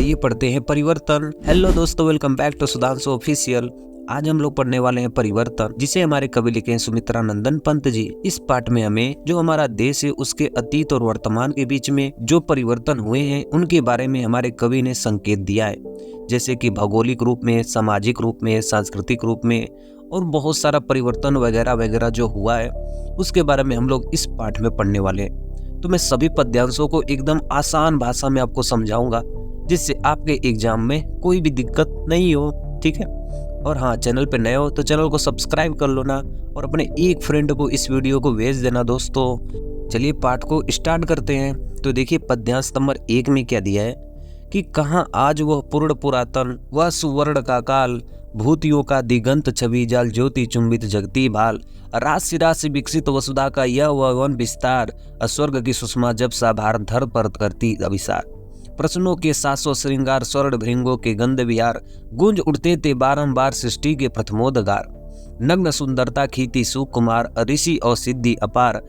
आइए पढ़ते हैं परिवर्तन। हेलो दोस्तों, welcome back to Sudhanshu official. आज हम लोग पढ़ने वाले हैं परिवर्तन, जिसे हमारे कवि लिखे हैं सुमित्रा नंदन पंत जी। इस पाठ में हमें जो हमारा देश है उसके अतीत और वर्तमान के बीच में जो परिवर्तन हुए हैं उनके बारे में हमारे कवि ने संकेत दिया है, जैसे कि भौगोलिक रूप में, सामाजिक रूप में, सांस्कृतिक रूप में और बहुत सारा परिवर्तन वगैरह वगैरह जो हुआ है उसके बारे में हम लोग इस पाठ में पढ़ने वाले हैं। तो मैं सभी पद्यांशों को एकदम आसान भाषा में आपको समझाऊंगा, जिससे आपके एग्जाम में कोई भी दिक्कत नहीं हो। ठीक है। और हाँ, चैनल पे नए हो तो चैनल को सब्सक्राइब कर लो ना, और अपने एक फ्रेंड को इस वीडियो को भेज देना दोस्तों। चलिए पाठ को स्टार्ट करते हैं। तो देखिए पद्यांश नंबर 1 में क्या दिया है कि कहाँ आज वह पूर्ण पुरातन, वह सुवर्ण का काल, भूतियों का दिगंत छवि जाल, ज्योति चुंबित जगती भाल, राशि राशि विकसित वसुधा का यह वह वन विस्तार, स्वर्ग की सुषमा जब सा भार धर पर करती अभिसार, प्रश्नों के 700 श्रृंगार, स्वर्ण भृंगों के गंध विहार, गूंज उठते थे बारंबार सृष्टि के प्रथमोदगार, नग्न सुंदरता खीती सुकुमार, ऋषि और सिद्धि अपार,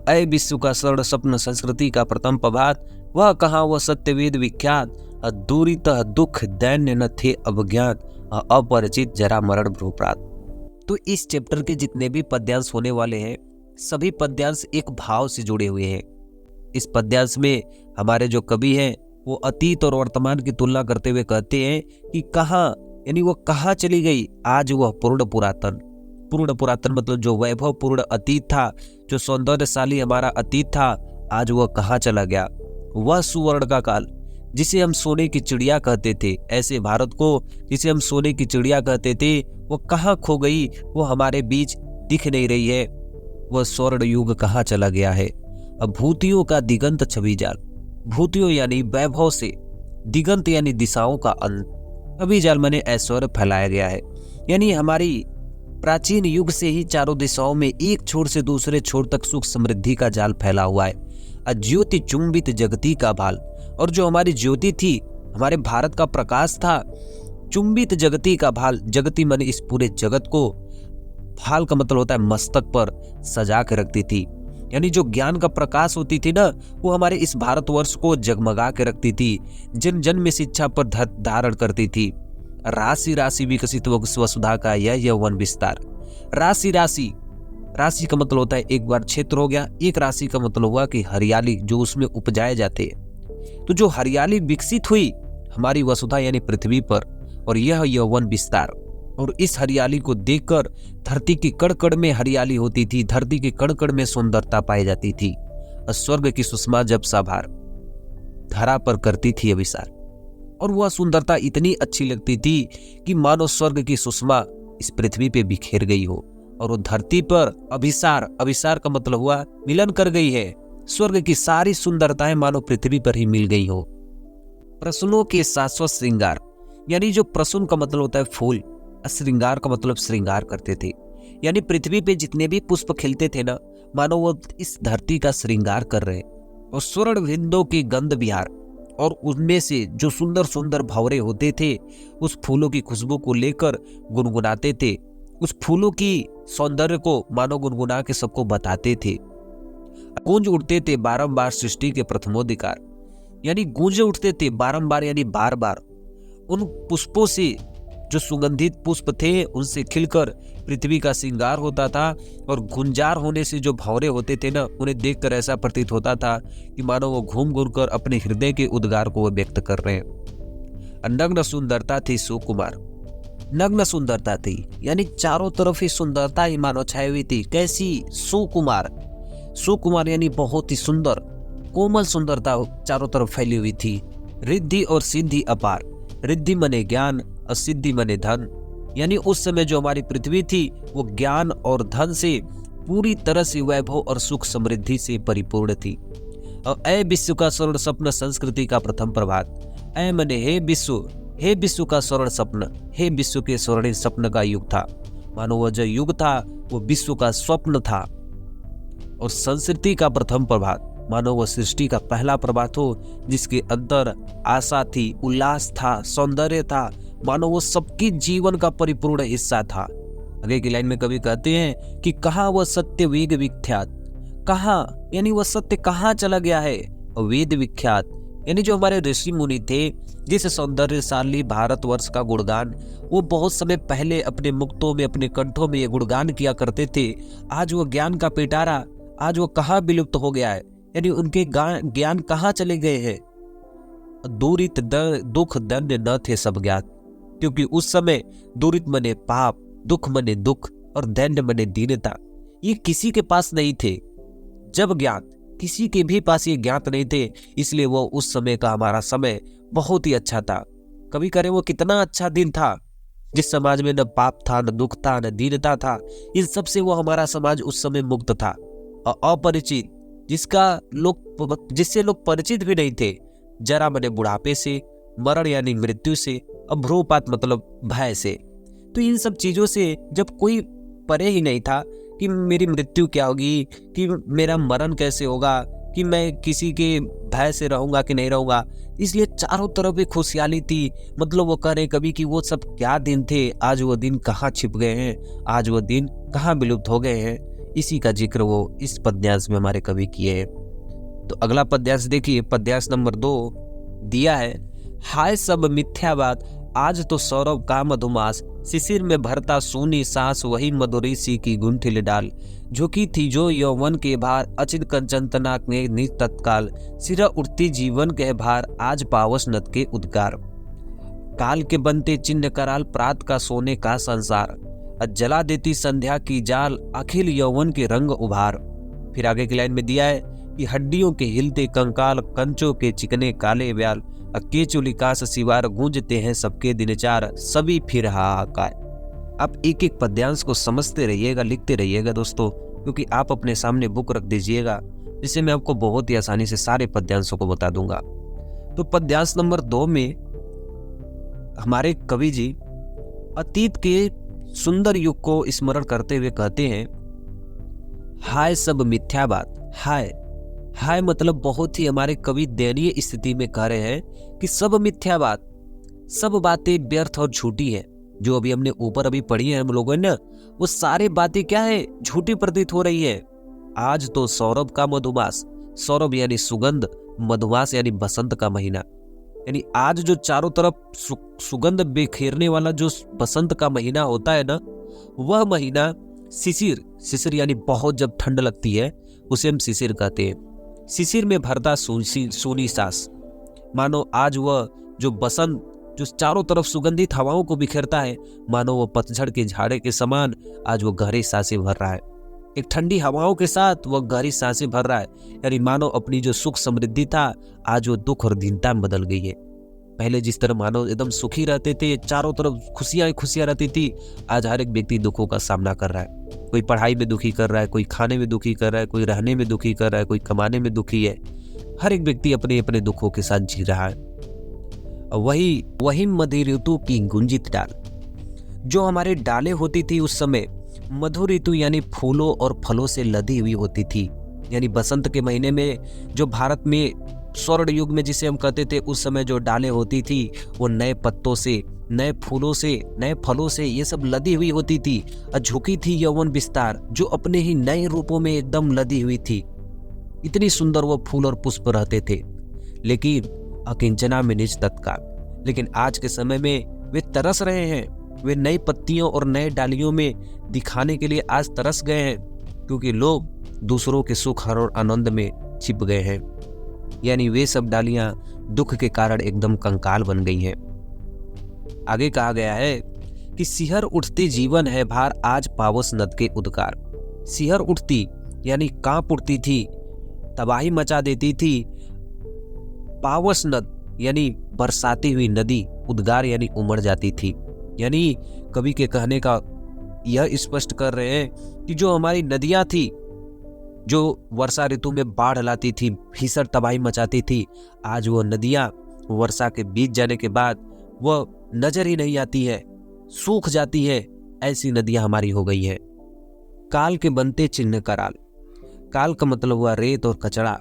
अय विश्व का स्वर्ण स्वप्न संस्कृति का प्रथम प्रभात, वह कहाँ वह सत्यवेद विख्यात, दूरितः दुख दैन्य न थे अवज्ञात, अपरिचित जरा मरण भ्रूप्रात। तो इस चैप्टर के जितने भी पद्यांश होने वाले हैं सभी पद्यांश एक भाव से जुड़े हुए हैं। इस पद्यांश में हमारे जो कवि हैं वो अतीत और वर्तमान की तुलना करते हुए कहते हैं कि कहाँ, यानी वो कहाँ चली गई आज वह पूर्ण पुरातन। पूर्ण पुरातन मतलब जो वैभव पूर्ण अतीत था, जो सौंदर्यशाली हमारा अतीत था, आज वह कहाँ चला गया। वह सुवर्ण का काल, जिसे हम सोने की चिड़िया कहते थे, ऐसे भारत को जिसे हम सोने की चिड़िया कहते थे, वो कहाँ खो गई, वो हमारे बीच दिख नहीं रही है। वह स्वर्ण युग कहाँ चला गया है। अब भूतियों का दिगंत छवि जाल, भूतियों यानी वैभव से, दिगंत यानी दिशाओं का अंत, छवि जाल माने ऐश्वर्य फैलाया गया है। यानी हमारी प्राचीन युग से ही चारों दिशाओं में एक छोर से दूसरे छोर तक सुख समृद्धि का जाल फैला हुआ है। ज्योति चुंबित जगती का भाल, और जो हमारी ज्योति थी, हमारे भारत का प्रकाश था, चुंबित जगती का भाल, जगती माने इस पूरे जगत को, भाल का मतलब होता है मस्तक पर सजा के रखती थी। यानी जो ज्ञान का प्रकाश होती थी ना, वो हमारे इस भारतवर्ष को जगमगा के रखती थी, जन जन में शिक्षा पर धारण करती थी। राशि राशि विकसित वसुधा का यह यौवन विस्तार। राशि राशि, राशि का मतलब होता है एक बार क्षेत्र हो गया, एक राशि का मतलब हुआ कि हरियाली जो उसमें उपजाए जाते हैं। तो जो हरियाली विकसित हुई हमारी वसुधा यानी पृथ्वी पर, और यह यौवन विस्तार, और इस हरियाली को देखकर धरती की कड़ में हरियाली होती थी, धरती के कड़ में सुंदरता पाई जाती थी। स्वर्ग की सुषमा जब साभार धरा पर करती थी अभिसार, और वह सुंदरता इतनी अच्छी लगती थी कि मानो स्वर्ग की सुषमा इस पृथ्वी पे बिखेर गई हो, और वो धरती पर अभिसार, अभिसार का मतलब हुआ मिलन कर गई है। स्वर्ग की सारी सुंदरताएं मानो पृथ्वी पर ही मिल गई हो। प्रसूनों के शाश्वत श्रृंगार, यानी जो प्रसून का मतलब होता है फूल, श्रृंगार का मतलब श्रृंगार करते थे। यानी पृथ्वी पे जितने भी पुष्प खिलते थे ना, मानो वो इस धरती का श्रृंगार कर रहे। और स्वर्ण बिंदों के गंध विहार, और उनमें से जो सुंदर सुंदर भंवरे होते थे उस फूलों की खुशबू को लेकर गुनगुनाते थे, उस फूलों की सौंदर्य को मानो गुनगुना के सबको बताते थे। गूंज उठते थे बारंबार सृष्टि के प्रथमोधिकार, यानी गूंज उठते थे बारंबार यानी बार बार उन पुष्पों से, जो सुगंधित पुष्प थे उनसे खिलकर पृथ्वी का श्रृंगार होता था। और गुंजार होने से जो भंवरे होते थे ना, उन्हें देखकर ऐसा प्रतीत होता था कि मानो वो घूम घूम कर अपने हृदय के उद्गार को वो व्यक्त कर रहे हैं। नग्न सुंदरता थी सुकुमार, नग्न सुंदरता थी, यानी चारों तरफ ही सुंदरता ही मानो छाई हुई थी। कैसी? सुकुमार, सुकुमार यानी बहुत ही सुंदर, कोमल सुंदरता चारों तरफ फैली हुई थी। रिद्धि और सिद्धि अपार, रिद्धि मने ज्ञान और सिद्धि मने धन, यानी उस समय जो हमारी पृथ्वी थी वो ज्ञान और धन से पूरी तरह से वैभव और सुख समृद्धि से परिपूर्ण थी। और अय विश्व का स्वर्ण स्वप्न संस्कृति का प्रथम प्रभात, अय मने हे विश्व, हे विश्व का स्वर्ण स्वप्न, हे विश्व के स्वर्णिम स्वप्न का युग था। मानो वह जो युग था वो विश्व का स्वप्न था। और संस्कृति का प्रथम प्रभात, मानो वह सृष्टि का पहला प्रभात हो, जिसके अंदर आशा थी, उल्लास था, सौंदर्य था, मानो वो सबकी जीवन का परिपूर्ण हिस्सा था। आगे की लाइन में कवि कहते हैं कि कहाँ वह सत्य वेग विख्यात, कहाँ यानी वह सत्य कहाँ चला गया है। वेद विख्यात यानी जो हमारे ऋषि मुनि थे, जिस सौंदर्यशाली भारतवर्ष का गुणगान वो बहुत समय पहले अपने मुक्तों में, अपने कंठों में ये गुणगान किया करते थे, आज वो ज्ञान का पिटारा, आज वो कहाँ विलुप्त हो गया है। यानी उनके ज्ञान कहाँ चले गए हैं। दूरित दुख दंड न थे सब ज्ञात, क्योंकि उस समय दूरित मने पाप, दुख मने दुख और दंड मने दीनता, ये किसी के पास नहीं थे। जब ज्ञात किसी के भी पास ये ज्ञात नहीं थे, इसलिए वो उस समय का हमारा समय बहुत ही अच्छा था। कभी करे वो कितना अच्छा दिन था, जिस समाज में न पाप था, न दुख था, न दीनता था। इन सब से वो हमारा समाज उस समय मुक्त था। और अपरिचित, जिससे लोग परिचित भी नहीं थे, जरा मने बुढ़ापे से, मरण यानी मृत्यु से, और भ्रूपात मतलब भय से। तो इन सब चीजों से जब कोई परे ही नहीं था कि मेरी मृत्यु क्या होगी, कि मेरा मरण कैसे होगा, कि मैं किसी के भय से रहूंगा कि नहीं रहूंगा, इसलिए चारों तरफ एक खुशहाली थी। मतलब वो कह रहे कभी कि वो सब क्या दिन थे, आज वो दिन कहाँ छिप गए हैं, आज वो दिन कहाँ विलुप्त हो गए हैं। इसी का जिक्र वो इस पद्यांश में हमारे कवि किए हैं। तो अगला पद्यांश देखिए, पद्यांश नंबर 2 दिया है, हाय सब मिथ्यावाद आज तो सौरभ का मधुमास, शिशिर में भरता सूनी सांस वही मधुरी सी की गुंथिल डाल, झुकी थी जो यौवन के भार अचित कंचनतना के नित तत्काल, सिरा उठती जीवन के भार आज पावस नद के उद्गार, काल के बनते चिन्ह कराल प्रात का सोने का संसार, जला देती संध्या की जाल अखिल यौवन के रंग उभार। फिर आगे की लाइन में दिया है कि हड्डियों के हिलते कंकाल, कंचों के चिकने काले ब्याल, केचुलिकास सिवार गूंजते हैं सबके दिनचार, सभी फिर हाहाकार। आप एक एक पद्यांश को समझते रहिएगा, लिखते रहिएगा दोस्तों, क्योंकि आप अपने सामने बुक रख दीजिएगा, जिससे मैं आपको बहुत ही आसानी से सारे पद्यांशों को बता दूंगा। तो पद्यांश नंबर 2 में हमारे कवि जी अतीत के सुंदर युग को स्मरण करते हुए कहते हैं, हाय सब मिथ्यावाद। हाय मतलब बहुत ही हमारे कवि दयनीय स्थिति में कह रहे हैं कि सब मिथ्यावाद, सब बातें व्यर्थ और झूठी है। जो अभी हमने ऊपर अभी पढ़ी है हम लोगों ने, वो सारी बातें क्या है, झूठी प्रतीत हो रही है। आज तो सौरभ का मधुमास, सौरभ यानी सुगंध, मधुमास यानी बसंत का महीना, यानी आज जो चारों तरफ सुगंध बिखेरने वाला जो बसंत का महीना होता है ना, वह महीना शिशिर यानी बहुत जब ठंड लगती है उसे हम शिशिर कहते हैं। शिशिर में भरता सोनी सांस, मानो आज वह जो बसंत जो चारों तरफ सुगंधित हवाओं को बिखेरता है, मानो वह पतझड़ के झाड़े के समान आज वो गहरी सांसें भर रहा है। एक ठंडी हवाओं के साथ वह गहरी सांसें भर रहा है, यानी मानो अपनी जो सुख समृद्धि था आज वो दुख और दीनता में बदल गई है। पहले जिस तरह मानो एकदम सुखी रहते थे, चारों तरफ खुशियां रहती थी, आज हर एक व्यक्ति दुखों का सामना कर रहा है। कोई पढ़ाई में दुखी कर रहा है, कोई खाने में दुखी कर रहा है, कोई रहने में दुखी कर रहा है, कोई कमाने में दुखी है। हर एक व्यक्ति अपने अपने दुखों के साथ जी रहा है। वही मधुर ऋतु की गुंजित डाल, जो हमारे डालें होती थी उस समय, मधुर ऋतु यानी फूलों और फलों से लदी हुई होती थी। यानी बसंत के महीने में जो भारत में स्वर्ण युग में जिसे हम कहते थे, उस समय जो डालें होती थी वो नए पत्तों से, नए फूलों से, नए फलों से ये सब लदी हुई होती थी। और झुकी थी यौवन विस्तार, जो अपने ही नए रूपों में एकदम लदी हुई थी। इतनी सुंदर वो फूल और पुष्प रहते थे। लेकिन अकिंचना में निज तत्काल, लेकिन आज के समय में वे तरस रहे हैं, वे नई पत्तियों और नए डालियों में दिखाने के लिए आज तरस गए हैं, क्योंकि लोग दूसरों के सुख और आनंद में छिप गए हैं। यानी वे सब डालियां दुख के कारण एकदम कंकाल बन गई हैं। आगे कहा गया है कि सिहर उठती जीवन है भार आज पावस नद के उद्गार। सिहर उठती यानी कांप उठती थी, तबाही मचा देती थी। पावस नद यानी बरसाती हुई नदी, उद्गार यानी उमड़ जाती थी। यानी कवि के कहने का यह स्पष्ट कर रहे हैं कि जो हमारी नदियां थी, जो वर्षा ऋतु में बाढ़ लाती थी, भीषण तबाही मचाती थी, आज वो नदियां वर्षा के बीत जाने के बाद वह नजर ही नहीं आती है, सूख जाती है। ऐसी नदियां हमारी हो गई है। काल के बनते चिन्ह कराल, काल का मतलब हुआ रेत और कचरा,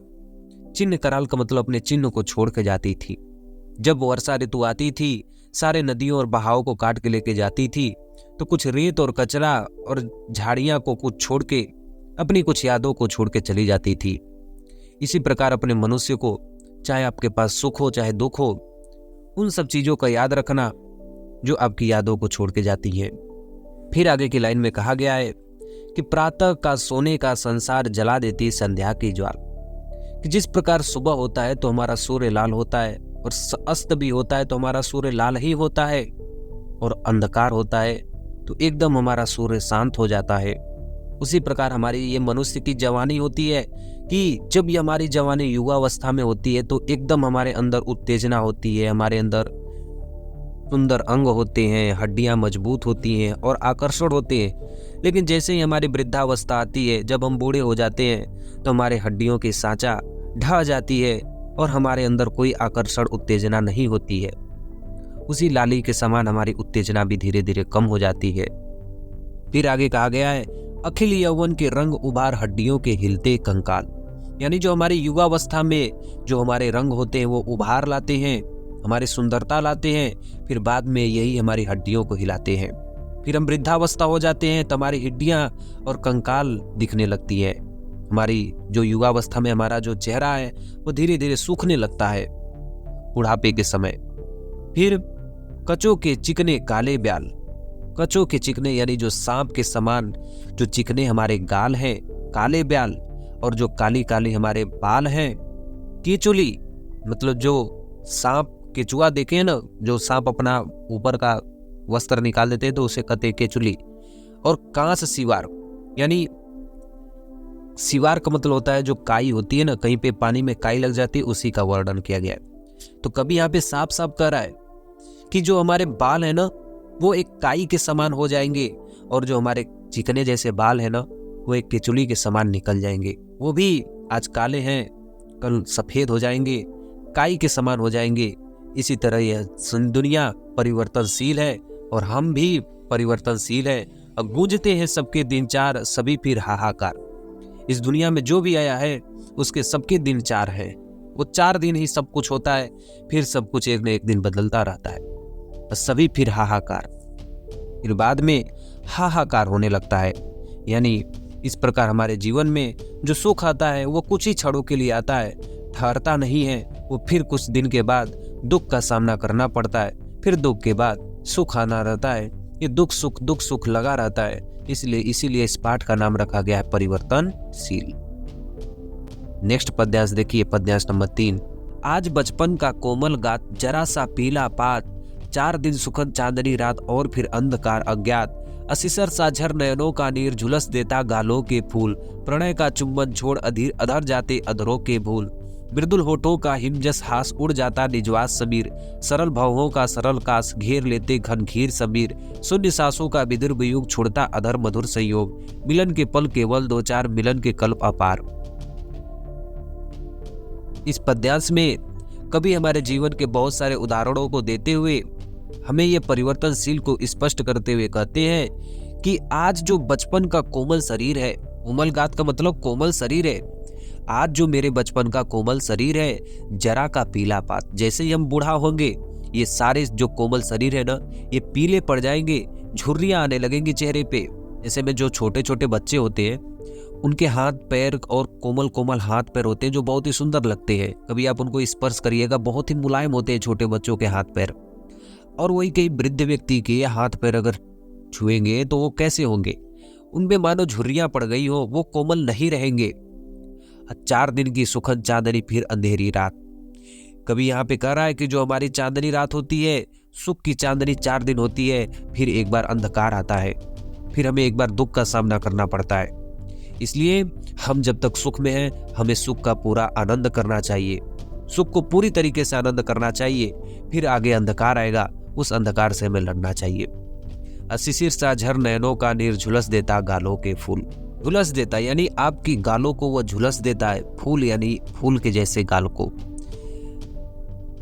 चिन्ह कराल का मतलब अपने चिन्ह को छोड़ के जाती थी। जब वर्षा ऋतु आती थी, सारे नदियों और बहाव को काट के लेके जाती थी, तो कुछ रेत और कचरा और झाड़ियां को कुछ छोड़ के, अपनी कुछ यादों को छोड़ के चली जाती थी। इसी प्रकार अपने मनुष्य को चाहे आपके पास सुख हो चाहे दुख हो, उन सब चीजों का याद रखना जो आपकी यादों को छोड़ के जाती है। फिर आगे की लाइन में कहा गया है कि प्रातः का सोने का संसार जला देती संध्या की ज्वाल। कि जिस प्रकार सुबह होता है तो हमारा सूर्य लाल होता है, और अस्त भी होता है तो हमारा सूर्य लाल ही होता है, और अंधकार होता है तो एकदम हमारा सूर्य शांत हो जाता है। उसी प्रकार हमारी ये मनुष्य की जवानी होती है कि जब ये हमारी जवानी युवावस्था में होती है तो एकदम हमारे अंदर उत्तेजना होती है, हमारे अंदर सुंदर अंग होते हैं, हड्डियां मजबूत होती हैं और आकर्षण होते हैं। लेकिन जैसे ही हमारी वृद्धावस्था आती है, जब हम बूढ़े हो जाते हैं तो हमारे हड्डियों की सांचा ढह जाती है और हमारे अंदर कोई आकर्षण उत्तेजना नहीं होती है। उसी लाली के समान हमारी उत्तेजना भी धीरे धीरे कम हो जाती है। फिर आगे कहा गया है अखिल यौवन के रंग उभार हड्डियों के हिलते कंकाल। यानी जो हमारी युवावस्था में जो हमारे रंग होते हैं वो उभार लाते हैं, हमारी सुंदरता लाते हैं, फिर बाद में यही हमारी हड्डियों को हिलाते हैं। फिर हम वृद्धावस्था हो जाते हैं तो हमारी हड्डियां और कंकाल दिखने लगती है। हमारी जो युवावस्था में हमारा जो चेहरा है वो धीरे धीरे सूखने लगता है बुढ़ापे के समय। फिर कचों के चिकने काले ब्याल। कचों के चिकने यानी जो सांप के समान जो चिकने हमारे गाल हैं, काले ब्याल, और जो काली काली हमारे बाल हैं। केचुली मतलब जो सांप केचुआ देखे हैं ना, जो सांप अपना ऊपर का वस्त्र निकाल देते हैं तो उसे कहते हैं केचुली। और कांस सिवार, यानी सिवार का मतलब होता है जो काई होती है ना, कहीं पे पानी में काई लग जाती है, उसी का वर्णन किया गया है। तो कभी यहाँ पे साफ साफ कह रहा है कि जो हमारे बाल है ना वो एक काई के समान हो जाएंगे, और जो हमारे चिकने जैसे बाल है ना वो एक केचुली के समान निकल जाएंगे। वो भी आज काले हैं, कल सफेद हो जाएंगे, काई के समान हो जाएंगे। इसी तरह यह दुनिया परिवर्तनशील है और हम भी परिवर्तनशील है। अब गूंजते हैं सबके दिन चार, सभी फिर हाहाकार। इस दुनिया में जो भी आया है उसके सबके दिन चार है। वो 4 दिन ही सब कुछ होता है, फिर सब कुछ एक न एक दिन बदलता रहता है। सभी फिर हाहाकार, फिर बाद में हाहाकार होने लगता है। यानी इस प्रकार हमारे जीवन में जो सुख आता है वो कुछ ही क्षणों के लिए आता है, ठहरता नहीं है। वो फिर कुछ दिन के बाद दुख का सामना करना पड़ता है, फिर दुख के बाद सुख आना रहता है। ये दुख सुख लगा रहता है। इसीलिए इस पाठ का नाम रखा गया है परिवर्तनशील। नेक्स्ट पद्यांश देखिए, पद्यांश नंबर 3। आज बचपन का कोमल गात, जरा सा पीला पात, 4 दिन सुखद चांदनी रात और फिर अंधकार अज्ञात, असिसर सा झर नयनों का नीर, झुलस देता गालों के फूल, प्रणय का चुंबन छोड़ अधीर अधर जाते अधरों के भूल, मृदुल होठों का हिमजस हास, उड़ जाता निजवास समीर, सरल भावों का सरल कास, घेर लेते घनघीर समीर, शून्य सांसों का विदुर वियोग, छोड़ता अधर मधुर संयोग, मिलन के पल केवल 2-4, मिलन के कल्प अपार। इस पद्यांश में कभी हमारे जीवन के बहुत सारे उदाहरणों को देते हुए हमें यह परिवर्तनशील को स्पष्ट करते हुए कहते हैं कि आज जो बचपन का कोमल शरीर है, कोमल गात का मतलब कोमल शरीर है, आज जो मेरे बचपन का कोमल शरीर है, जरा का पीला पात, जैसे ही हम बूढ़ा होंगे ये सारे जो कोमल शरीर है ना ये पीले पड़ जाएंगे, झुर्रियां आने लगेंगी चेहरे पे। जैसे में जो छोटे छोटे बच्चे होते हैं उनके हाथ पैर और कोमल कोमल हाथ पैर होते हैं जो बहुत ही सुंदर लगते हैं। कभी आप उनको स्पर्श करिएगा, बहुत ही मुलायम होते हैं छोटे बच्चों के हाथ पैर। और वही कई वृद्ध व्यक्ति के हाथ पैर अगर छुएंगे तो वो कैसे होंगे, उनमें मानो झुर्रियां पड़ गई हो, वो कोमल नहीं रहेंगे। 4 दिन की सुखद चांदनी फिर अंधेरी रात। कभी यहाँ पे कह रहा है कि जो हमारी चांदनी रात होती है, सुख की चांदनी 4 दिन होती है, फिर एक बार अंधकार आता है, फिर हमें एक बार दुख का सामना करना पड़ता है। इसलिए हम जब तक सुख में हैं हमें सुख का पूरा आनंद करना चाहिए, सुख को पूरी तरीके से आनंद करना चाहिए। फिर आगे अंधकार आएगा, उस अंधकार से हमें लड़ना चाहिए। असिसिर सा झर नयनों का नीर, झुलस देता गालों के फूल। झुलस देता यानी आपकी गालों को वो झुलस देता है, फूल यानी फूल के जैसे गाल को।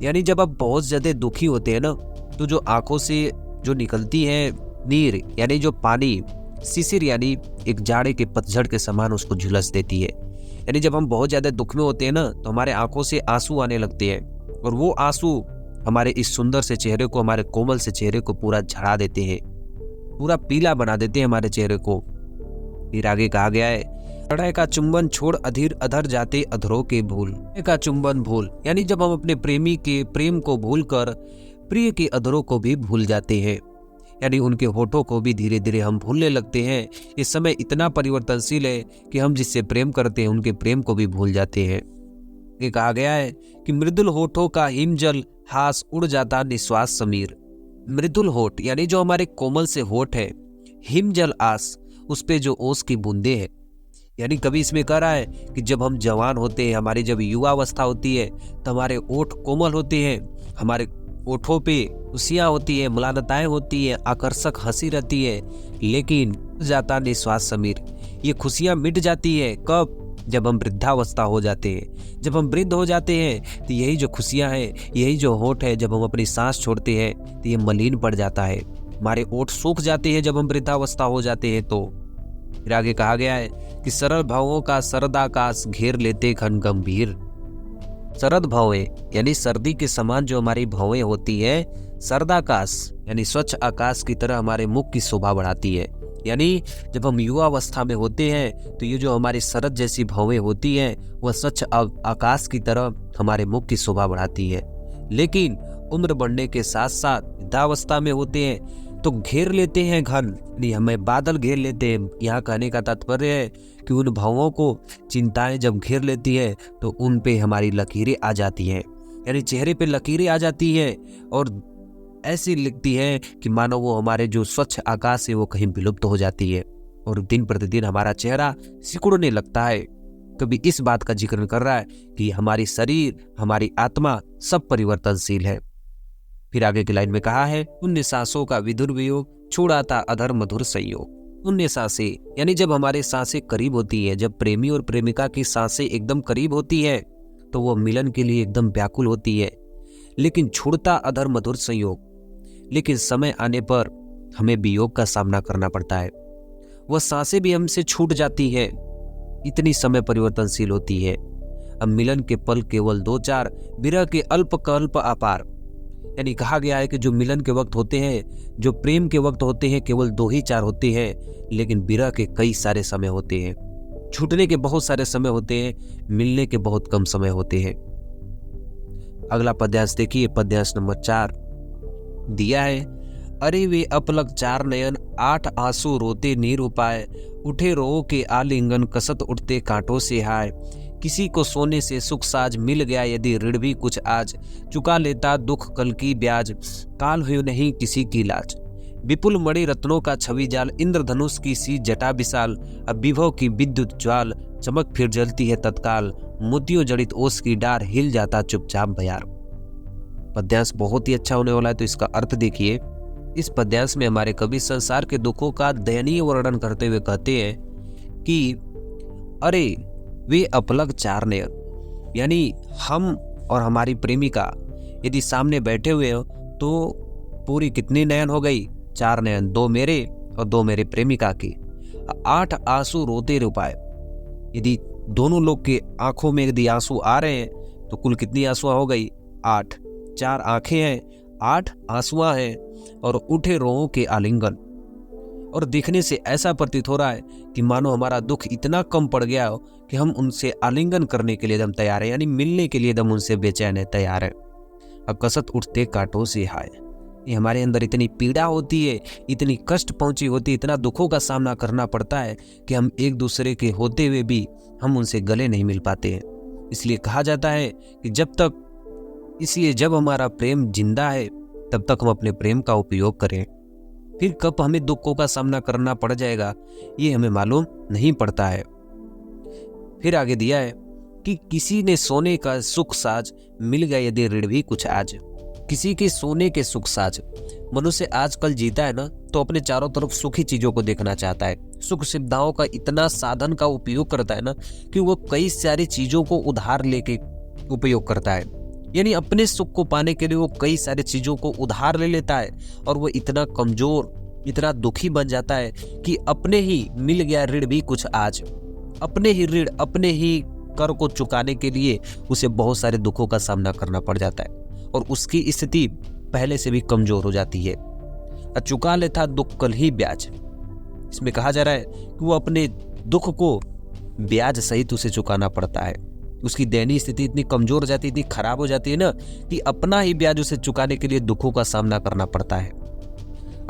यानी जब आप बहुत ज्यादा दुखी होते हैं ना तो जो आंखों से जो निकलती है नीर यानी जो पानी, शिशिर यानी एक जाड़े के पतझड़ के समान उसको झुलस देती है। यानी जब हम बहुत ज्यादा दुख में होते हैं ना तो हमारे आंखों से आंसू आने लगते हैं, और वो आंसू हमारे इस सुंदर से चेहरे को, हमारे कोमल से चेहरे को पूरा झड़ा देते हैं, पूरा पीला बना देते हैं हमारे चेहरे को। फिर आगे कहा गया है हृदय का चुंबन छोड़ अधीर अधर जाते अधरों के भूल। हृदय का चुंबन भूल यानी जब हम अपने प्रेमी के प्रेम को भूलकर प्रिय के अधरों को भी भूल जाते हैं, यानी उनके होठों को भी धीरे धीरे हम भूलने लगते हैं। इस समय इतना परिवर्तनशील है कि हम जिससे प्रेम करते हैं उनके प्रेम को भी भूल जाते हैं। ये कहा गया है कि मृदुल होठों का हिमजल हास उड़ जाता निश्वास समीर। मृदुल होठ यानी जो हमारे कोमल से होठ है, हिमजल आस उस पे जो ओस की बूंदे हैं, यानी कभी इसमें कह रहा है कि जब हम जवान होते हैं, हमारी जब युवा अवस्था होती है तो हमारे ओठ कोमल होते हैं, हमारे ओठों पे खुशियाँ होती है, मलानताएं होती है, आकर्षक हंसी रहती है, लेकिन जाता निश्वास समीर। ये खुशियाँ मिट जाती है कब? जब हम वृद्धावस्था हो जाते हैं। जब हम वृद्ध हो जाते हैं तो यही जो खुशियाँ हैं, यही जो होठ है, जब हम अपनी सांस छोड़ते हैं तो ये मलिन पड़ जाता है, हमारे ओठ सूख जाते हैं जब हम वृद्धावस्था हो जाते हैं। तो फिर आगे कहा गया है कि सरल भावों का सरदाकाश घेर लेते घन गंभीर। शरद भावें यानी सर्दी के समान जो हमारी भावें होती है, सरदाकाश यानी स्वच्छ आकाश की तरह हमारे मुख की शोभा बढ़ाती है। यानी जब हम युवा अवस्था में होते हैं तो ये जो हमारी शरद जैसी भावें होती हैं वह स्वच्छ आकाश की तरह हमारे मुख की शोभा बढ़ाती है। लेकिन उम्र बढ़ने के साथ साथ वृद्धावस्था में होते हैं तो घेर लेते हैं घन, यानी हमें बादल घेर लेते हैं। यहाँ कहने का तात्पर्य है कि उन भावों को चिंताएं जब घेर लेती है तो उन पे हमारी लकीरें आ जाती हैं, यानी चेहरे पे लकीरें आ जाती हैं और ऐसी लिखती है कि मानो वो हमारे जो स्वच्छ आकाश है वो कहीं विलुप्त हो जाती है और दिन प्रतिदिन हमारा चेहरा सिकुड़ने लगता है। कभी इस बात का जिक्र कर रहा है कि हमारी शरीर, हमारी आत्मा सब परिवर्तनशील है। फिर आगे की लाइन में कहा है, उन सांसों का विधुर वियोग छुड़ाता अधर मधुर संयोग। उन सांसें यानी जब हमारे सांसें करीब होती है, जब प्रेमी और प्रेमिका की सांसें एकदम करीब होती है तो वो मिलन के लिए एकदम व्याकुल होती है। लेकिन छुड़ता अधर मधुर संयोग, लेकिन समय आने पर हमें वियोग का सामना करना पड़ता है। वह सांसें भी हमसे छूट जाती है, इतनी समय परिवर्तनशील होती है। अब मिलन के पल केवल 2-4, विरह के अल्प कल्प अपार। यानी कहा गया है कि जो मिलन के वक्त होते हैं, जो प्रेम के वक्त होते हैं, केवल 2 ही 4 होते हैं, लेकिन विरह के कई सारे समय होते हैं, छूटने के बहुत सारे समय होते हैं, मिलने के बहुत कम समय होते हैं। अगला पद्यांश देखिए, पद्यांश नंबर 4 दिया है, अरे वे अपलक 4 नयन 8 आंसू रोते नीर उपाय, उठे रो के आलिंगन कसत उठते कांटों से हाय। किसी को सोने से सुख साज मिल गया यदि ऋण भी कुछ आज, चुका लेता दुख कल की ब्याज, काल हुई नहीं किसी की लाज। विपुल मणि रत्नों का छवि जाल, इंद्रधनुष की सी जटा विशाल, अब विभव की विद्युत ज्वाल, चमक फिर जलती है तत्काल, मोतियों जड़ित ओस की डार, हिल जाता चुपचाप भयार। पद्यांश बहुत ही अच्छा होने वाला है, तो इसका अर्थ देखिए। इस पद्यांश में हमारे कवि संसार के दुखों का दयनीय वर्णन करते हुए कहते हैं कि अरे वे अपलक 4 नयन, यानी हम और हमारी प्रेमिका यदि सामने बैठे हुए हो तो पूरी कितनी नयन हो गई? 4 नयन, 2 मेरे और 2 मेरे प्रेमिका की। 8 आंसू रोते रुपाए, यदि दोनों लोग के आंखों में यदि आंसू आ रहे हैं तो कुल कितनी आंसुआ हो गई? 8। 4 आंखें हैं, 8 आंसुआ हैं, और उठे रोओं के आलिंगन। और दिखने से ऐसा प्रतीत हो रहा है कि मानो हमारा दुख इतना कम पड़ गया हो कि हम उनसे आलिंगन करने के लिए एकदम तैयार है, यानी मिलने के लिए एकदम उनसे बेचैन है, तैयार है। अब कसत उठते कांटों से हाय, ये हमारे अंदर इतनी पीड़ा होती है, इतनी कष्ट पहुंची होती है, इतना दुखों का सामना करना पड़ता है कि हम एक दूसरे के होते हुए भी हम उनसे गले नहीं मिल पाते हैं। इसलिए कहा जाता है कि जब हमारा प्रेम जिंदा है तब तक हम अपने प्रेम का उपयोग करें। फिर कब हमें दुखों का सामना करना पड़ जाएगा ये हमें मालूम नहीं पड़ता है। फिर आगे दिया है कि किसी ने सोने का सुख साज, मिल गया यदि ऋण भी कुछ आज। किसी के सोने के सुख साज, मनुष्य आजकल जीता है ना तो अपने चारों तरफ सुखी चीजों को देखना चाहता है, सुख सुविधाओं का इतना साधन का उपयोग करता है ना कि वो कई सारी चीजों को उधार लेके उपयोग करता है। यानी अपने सुख को पाने के लिए वो कई सारी चीजों को उधार ले लेता है और वो इतना कमजोर, इतना दुखी बन जाता है कि अपने ही मिल गया ऋण भी कुछ आज, अपने ही ऋण, अपने ही कर को चुकाने के लिए उसे बहुत सारे दुखों का सामना करना पड़ जाता है और उसकी स्थिति पहले से भी कमजोर हो जाती है। चुका लेता दुख कल ही ब्याज। इसमें कहा जा रहा है कि वो अपने दुख को ब्याज सहित उसे चुकाना पड़ता है। उसकी दयनीय स्थिति इतनी कमजोर हो जाती है, इतनी खराब हो जाती है ना कि अपना ही ब्याज उसे चुकाने के लिए दुखों का सामना करना पड़ता है।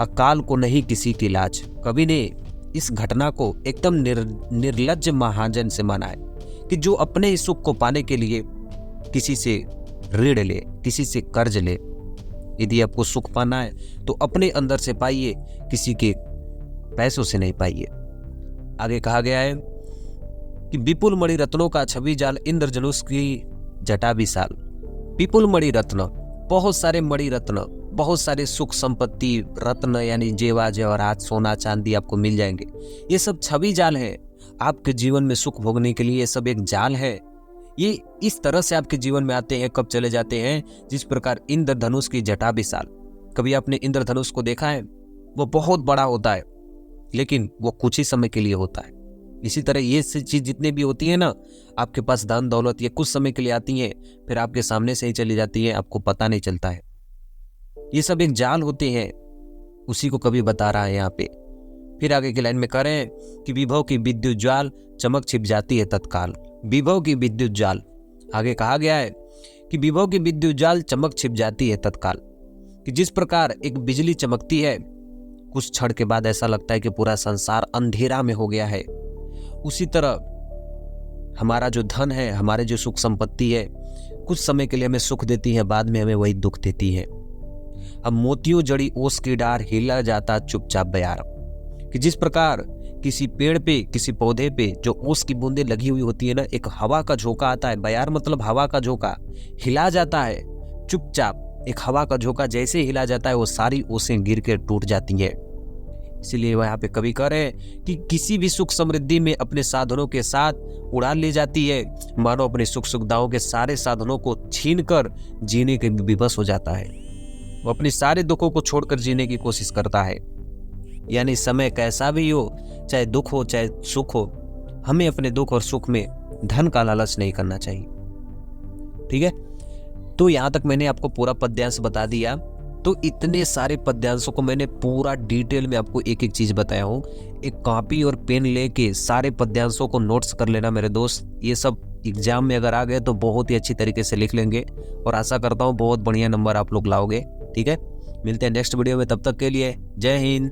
अकाल को नहीं किसी की लाज, कवि ने इस घटना को एकदम निर्लज्ज महाजन से माना है कि जो अपने इस सुख को पाने के लिए किसी से ऋण ले, किसी से कर्ज ले। यदि आपको सुख पाना है तो अपने अंदर से पाइए, किसी के पैसों से नहीं पाइए। आगे कहा गया है कि विपुल मणि रत्नों का छवि जाल, इंद्रधनुष की जटा विशाल। विपुल मणि रत्न, बहुत सारे मणि रत्न, बहुत सारे सुख संपत्ति रत्न यानी जेवा जेवरात, सोना चांदी आपको मिल जाएंगे। ये सब छवि जाल है आपके जीवन में सुख भोगने के लिए। ये सब एक जाल है, ये इस तरह से आपके जीवन में आते हैं, कब चले जाते हैं। जिस प्रकार इंद्रधनुष की जटा विशाल, कभी आपने इंद्रधनुष को देखा है? वो बहुत बड़ा होता है लेकिन वो कुछ ही समय के लिए होता है। इसी तरह ये चीज जितने भी होती है ना, आपके पास धन दौलत, ये कुछ समय के लिए आती है, फिर आपके सामने से ही चली जाती है, आपको पता नहीं चलता है। ये सब एक जाल होते हैं, उसी को कभी बता रहा है यहाँ पे। फिर आगे की लाइन में कह रहे हैं कि विभव की विद्युत ज्वाल चमक छिप जाती है तत्काल। विभव की विद्युत ज्वाल, आगे कहा गया है कि विभव की विद्युत ज्वाल चमक छिप जाती है तत्काल, कि जिस प्रकार एक बिजली चमकती है, कुछ क्षण के बाद ऐसा लगता है कि पूरा संसार अंधेरा में हो गया है। उसी तरह हमारा जो धन है, हमारे जो सुख संपत्ति है, कुछ समय के लिए हमें सुख देती है, बाद में हमें वही दुख देती है। अब मोतियों जड़ी ओस की डार, हिला जाता चुपचाप बयार, कि जिस प्रकार किसी पेड़ पे, किसी पौधे पे जो ओस की बूंदें लगी हुई होती है ना, एक हवा का झोंका आता है, बयार मतलब हवा का झोंका, हिला जाता है चुपचाप। एक हवा का झोंका जैसे हिला जाता है, वो सारी ओसें गिर के टूट जाती है। इसीलिए वह यहाँ पे कवि कह रहे हैं कि किसी भी सुख समृद्धि में अपने साधनों के साथ उड़ान ले जाती है, मानो अपने सुख सुविधाओं के सारे साधनों को छीनकर जीने के विवश हो जाता है। वो अपने सारे दुखों को छोड़कर जीने की कोशिश करता है। यानी समय कैसा भी हो, चाहे दुख हो चाहे सुख हो, हमें अपने दुख और सुख में धन का लालच नहीं करना चाहिए। ठीक है, तो यहां तक मैंने आपको पूरा पद्यांश बता दिया। तो इतने सारे पद्यांशों को मैंने पूरा डिटेल में आपको एक एक चीज बताया हूँ। एक कॉपी और पेन लेके सारे पद्यांशों को नोट्स कर लेना मेरे दोस्त। ये सब एग्जाम में अगर आ गए तो बहुत ही अच्छी तरीके से लिख लेंगे और आशा करता हूँ बहुत बढ़िया नंबर आप लोग लाओगे। ठीक है, मिलते हैं नेक्स्ट वीडियो में, तब तक के लिए जय हिंद।